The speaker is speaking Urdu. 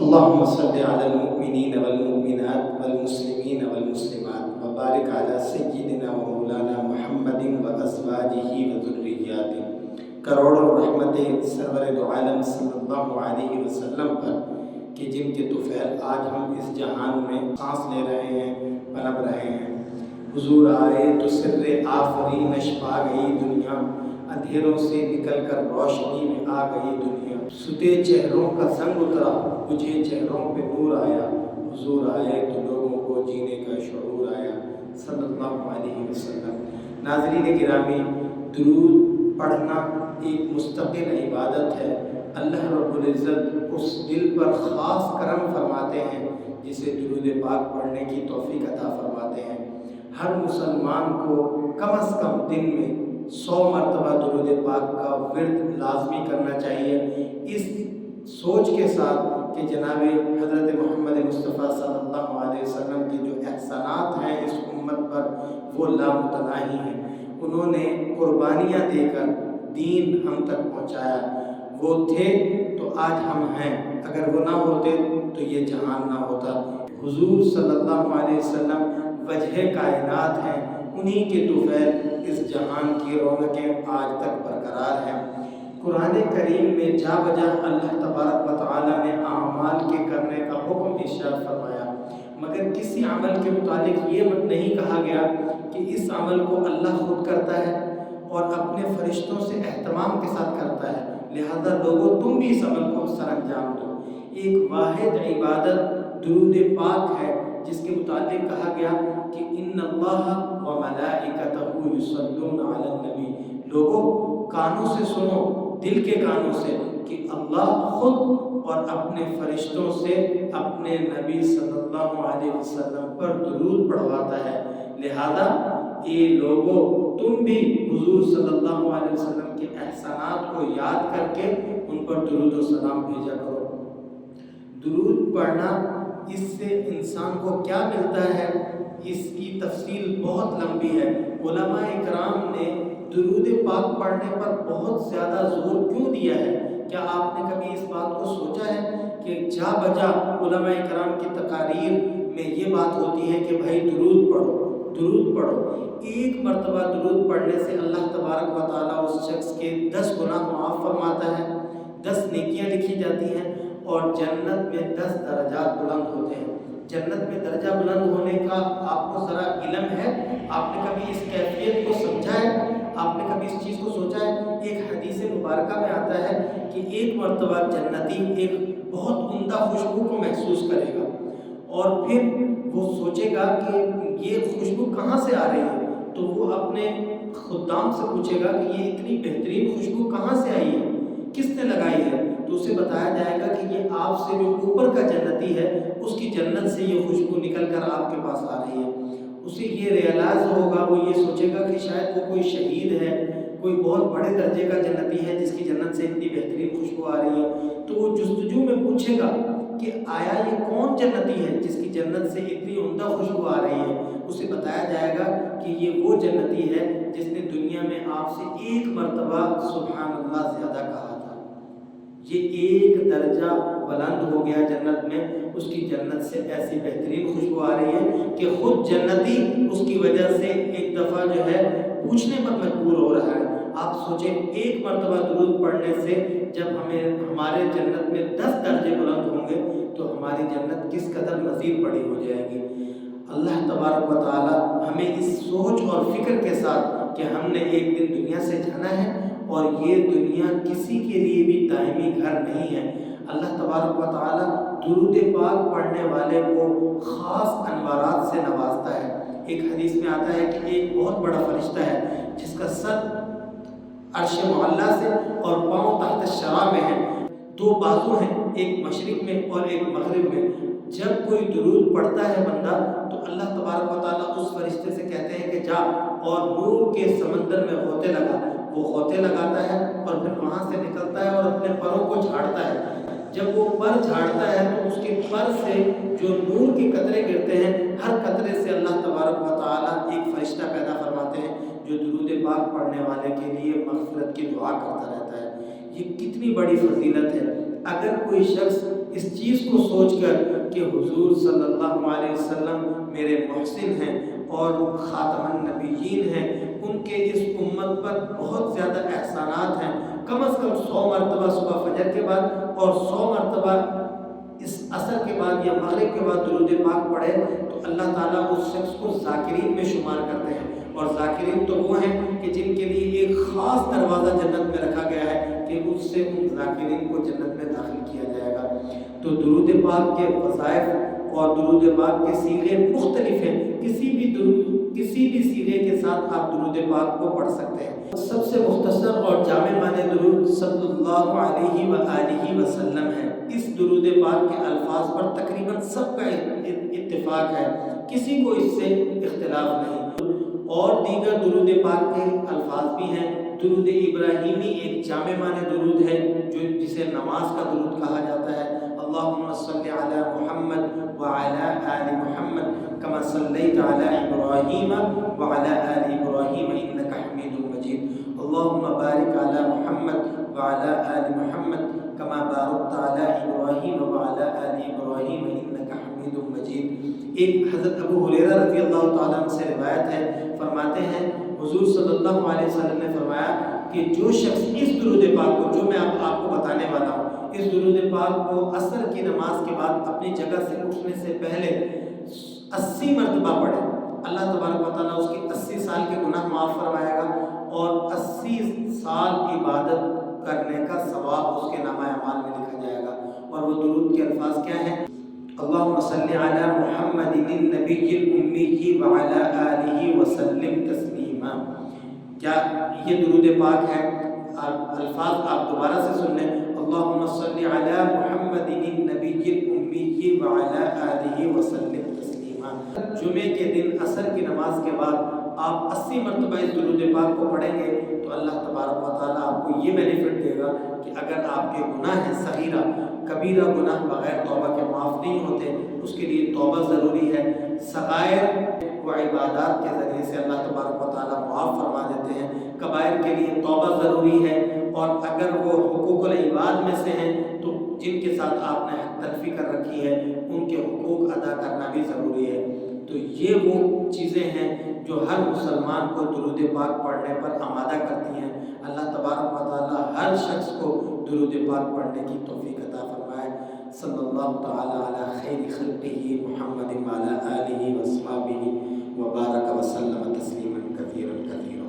اللهم صل على المؤمنين والمؤمنات والمسلمين والمسلمات وبارك على سيدنا ومولانا محمد وازواجه وذرياته۔ کروڑوں رحمتیں سرور دو عالم صلی اللہ علیہ وسلم پر کہ جن کے طفیل آج ہم اس جہان میں سانس لے رہے ہیں، پنپ رہے ہیں۔ حضور آئے تو سر آفرینش پا گئی دنیا، اندھیروں سے نکل کر روشنی میں آ گئی دنیا۔ ستے چہروں کا زنگ اترا، بجھے چہروں پہ نور آیا۔ حضور آئے تو لوگوں کو جینے کا شعور آیا، صلی اللہ علیہ وسلم۔ ناظرین گرامی، درود پڑھنا ایک مستقل عبادت ہے۔ اللہ رب العزت اس دل پر خاص کرم فرماتے ہیں جسے درود پاک پڑھنے کی توفیق عطا فرماتے ہیں۔ ہر مسلمان کو کم از کم دن میں 100 مرتبہ درود پاک کا ورد لازمی کرنا چاہیے، اس سوچ کے ساتھ کہ جناب حضرت محمد مصطفیٰ صلی اللہ علیہ وسلم کے جو احسانات ہیں اس امت پر وہ لامتناہی ہیں۔ انہوں نے قربانیاں دے کر دین ہم تک پہنچایا، وہ تھے تو آج ہم ہیں، اگر وہ نہ ہوتے تو یہ جہان نہ ہوتا۔ حضور صلی اللہ علیہ وسلم وجہ کائنات ہیں، انہی کے طفیل اس جہان کی رونقیں آج تک برقرار ہیں۔ قرآن کریم میں جا بجا اللہ تبارک و تعالیٰ نے اعمال کے کرنے کا حکم ارشاد فرمایا، مگر کسی عمل کے متعلق یہ نہیں کہا گیا کہ اس عمل کو اللہ خود کرتا ہے اور اپنے فرشتوں سے اہتمام کے ساتھ کرتا ہے، لہذا لوگوں تم بھی اس عمل کو سر انجام دو۔ ایک واحد عبادت درود پاک ہے جس کے متعلق کہا گیا کہ ان اللہ و ملائکتہ یصلون علی النبی۔ لوگوں کانوں سے سنو، دل کے کانوں سے، کہ اللہ خود اور اپنے فرشتوں سے اپنے نبی صلی اللہ علیہ وسلم پر درود پڑھواتا ہے، لہذا اے لوگوں تم بھی حضور صلی اللہ علیہ وسلم کے احسانات کو یاد کر کے ان پر درود و سلام بھیجا کرو۔ درود پڑھنا اس سے انسان کو کیا ملتا ہے، اس کی تفصیل بہت لمبی ہے۔ علماء اکرام نے درود پاک پڑھنے پر بہت زیادہ زور کیوں دیا ہے؟ کیا آپ نے کبھی اس بات کو سوچا ہے کہ جا بجا علماء اکرام کی تقاریر میں یہ بات ہوتی ہے کہ بھائی درود پڑھو، درود پڑھو۔ ایک مرتبہ درود پڑھنے سے اللہ تبارک و تعالیٰ اس شخص کے 10 گناہ معاف فرماتا ہے، 10 نیکیاں لکھی جاتی ہیں اور جنت میں 10 درجات بلند ہوتے ہیں۔ جنت میں درجہ بلند ہونے کا آپ کو ذرا علم ہے؟ آپ نے کبھی اس کیفیت کو سمجھا ہے؟ آپ نے کبھی اس چیز کو سوچا ہے؟ ایک حدیث مبارکہ میں آتا ہے کہ ایک مرتبہ جنتی ایک بہت عمدہ خوشبو کو محسوس کرے گا اور پھر وہ سوچے گا کہ یہ خوشبو کہاں سے آ رہی ہے، تو وہ اپنے خدام سے پوچھے گا کہ یہ اتنی بہترین خوشبو کہاں سے آئی ہے، کس نے لگائی ہے؟ تو اسے بتایا جائے گا کہ یہ آپ سے جو اوپر کا جنتی ہے اس کی جنت سے یہ خوشبو نکل کر آپ کے پاس آ رہی ہے۔ اسے یہ ریئلائز ہوگا، وہ یہ سوچے گا کہ شاید وہ کوئی شہید ہے، کوئی بہت بڑے درجے کا جنتی ہے جس کی جنت سے اتنی بہترین خوشبو آ رہی ہے۔ تو وہ جستجو میں پوچھے گا کہ آیا یہ کون جنتی ہے جس کی جنت سے اتنی عمدہ خوشبو آ رہی ہے؟ اسے بتایا جائے گا کہ یہ وہ جنتی ہے جس نے دنیا میں آپ سے ایک مرتبہ سبحان اللہ زیادہ کہا تھا۔ یہ ایک درجہ بلند ہو گیا جنت میں، اس کی جنت سے ایسی بہترین خوشبو آ رہی ہے کہ خود جنتی اس کی وجہ سے ایک دفعہ جو ہے پوچھنے پر مجبور ہو رہا ہے۔ آپ سوچیں ایک مرتبہ درود پڑھنے سے جب ہمارے جنت میں 10 درجے بلند ہوں گے تو ہماری جنت کس قدر مزید بڑی ہو جائے گی۔ اللہ تبارک و تعالی ہمیں اس سوچ اور فکر کے ساتھ کہ ہم نے ایک دن دنیا سے جانا ہے اور یہ دنیا کسی کے لیے بھی دائمی گھر نہیں ہے، اللہ تبارک و تعالی درود پاک پڑھنے والے کو خاص انوارات سے نوازتا ہے۔ ایک حدیث میں آتا ہے کہ ایک بہت بڑا فرشتہ ہے جس کا سر عرش معلیٰ سے اور پاؤں تحت الشرع میں ہے، 2 بازو ہیں، ایک مشرق میں اور ایک مغرب میں۔ جب کوئی درود پڑھتا ہے بندہ تو اللہ تبارک و تعالیٰ اس فرشتے سے کہتے ہیں کہ جا اور نور کے سمندر میں غوطے لگا۔ وہ غوطے لگاتا ہے اور پھر وہاں سے نکلتا ہے اور اپنے پروں کو جھاڑتا ہے۔ جب وہ پر جھاڑتا ہے تو اس کے پر سے جو نور کے قطرے گرتے ہیں، ہر قطرے سے اللہ تبارک و تعالیٰ ایک فرشتہ پیدا فرماتے ہیں جو درود پاک پڑھنے والے کے لیے مغفرت کی دعا کرتا رہتا ہے۔ یہ کتنی بڑی فضیلت ہے۔ اگر کوئی شخص اس چیز کو سوچ کر کہ حضور صلی اللہ علیہ وسلم میرے محسن ہیں اور خاتم النبیین ہیں، ان کے اس امت پر بہت زیادہ احسانات ہیں، کم از کم 100 مرتبہ صبح فجر کے بعد اور 100 مرتبہ اس عصر کے بعد یا مغرب کے بعد درود پاک پڑھے تو اللہ تعالیٰ اس شخص کو ذاکرین میں شمار کرتے ہیں۔ اور ذاکرین تو وہ ہیں کہ جن کے لیے ایک خاص دروازہ جنت میں رکھا گیا ہے کہ اس سے ان ذاکرین کو جنت میں داخل کیا جائے گا۔ تو درود پاک کے وظائف اور درود پاک کے صیغے مختلف ہیں، کسی بھی صیغے کے ساتھ آپ درود پاک کو پڑھ سکتے ہیں۔ سب سے مختصر اور جامع معنی درود صلی اللہ علیہ وآلہ وسلم ہے۔ اس درود پاک کے الفاظ پر تقریباً سب کا اتفاق ہے، کسی کو اس سے اختلاف نہیں۔ اور دیگر درود پاک کے الفاظ بھی ہیں۔ درود ابراہیمی ایک جامع معنی درود ہے جسے نماز کا درود کہا جاتا ہے۔ اللہم صلی علی محمد وعلی آل محمد کما صلیت علی ابراہیم وعلی آل ابراہیم انک حمید مجید۔ اللہم بارک علی محمد وعلی آل محمد کما بارکت علی ابراہیم وعلی آل ابراہیم انک حمید مجید۔ ایک حضرت ابو ہریرہ رضی اللہ تعالیٰ عنہ سے روایت ہے، فرماتے ہیں حضور صلی اللہ علیہ وسلم نے فرمایا کہ جو شخص اس درود پاک کو، جو میں آپ کو بتانے والا ہوں، اس درود پاک کو عصر کی نماز کے بعد اپنی جگہ سے اٹھنے سے پہلے 80 مرتبہ پڑھے، اللہ تبارک و تعالیٰ اس کی 80 سال کے گناہ معاف فرمائے گا اور 80 سال عبادت کرنے کا ثواب اس کے نامہ اعمال میں لکھا جائے گا۔ اور وہ درود کے الفاظ کیا ہیں؟ اللہم صلی علی محمد النبی الامی وعلی آلہ وسلم تسلیما۔ کیا یہ درود پاک ہے؟ الفاظ آپ دوبارہ سے سن لیں۔ اللہم صلی علی محمد النبی الامی وعلی آلہ وسلم تسلیما۔ جمعے کے دن عصر کی نماز کے بعد آپ 80 مرتبہ اس درود پاک کو پڑھیں گے تو اللہ تبارک و تعالیٰ آپ کو یہ بینیفٹ دے گا کہ اگر آپ کے گناہ ہیں صغیرہ، کبیرہ گناہ بغیر توبہ کے معاف نہیں ہوتے، اس کے لیے توبہ ضروری ہے۔ صغائر و عبادات کے ذریعے سے اللہ تبارک و تعالیٰ معاف فرما دیتے ہیں، کبائر کے لیے توبہ ضروری ہے، اور اگر وہ حقوق العباد میں سے ہیں تو جن کے ساتھ آپ نے حق تلفی کر رکھی ہے ان کے حقوق ادا کرنا بھی ضروری ہے۔ تو یہ وہ چیزیں ہیں جو ہر مسلمان کو درود پاک پڑھنے پر آمادہ کرتی ہیں۔ اللہ تبارک و تعالیٰ ہر شخص کو درود پاک پڑھنے کی توفیق عطا فرمائے۔ صلی اللہ تعالیٰ علی خیر خلقہ محمد وعلی آلہ واصحابہ وبارک وسلم تسلیما کثیرا کثیرا۔